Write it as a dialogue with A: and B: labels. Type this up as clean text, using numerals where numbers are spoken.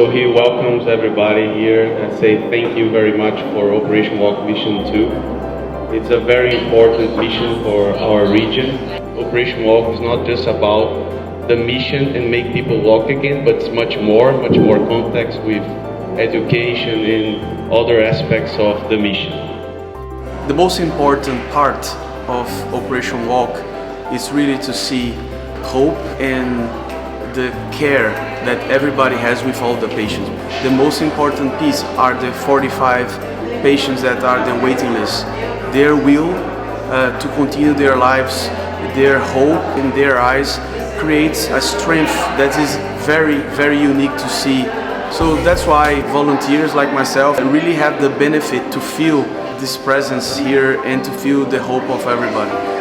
A: So he welcomes everybody here and say thank you very much for Operation Walk Mission 2. It's a very important mission for our region. Operation Walk is not just about the mission and make people walk again, but it's much more context with education and other aspects of the mission.
B: The most important part of Operation Walk is really to see hope and the care that everybody has with all the patients. The most important piece are the 45 patients that are the waiting list. Their will to continue their lives, their hope in their eyes creates a strength that is very, very unique to see. So that's why volunteers like myself really have the benefit to feel this presence here and to feel the hope of everybody.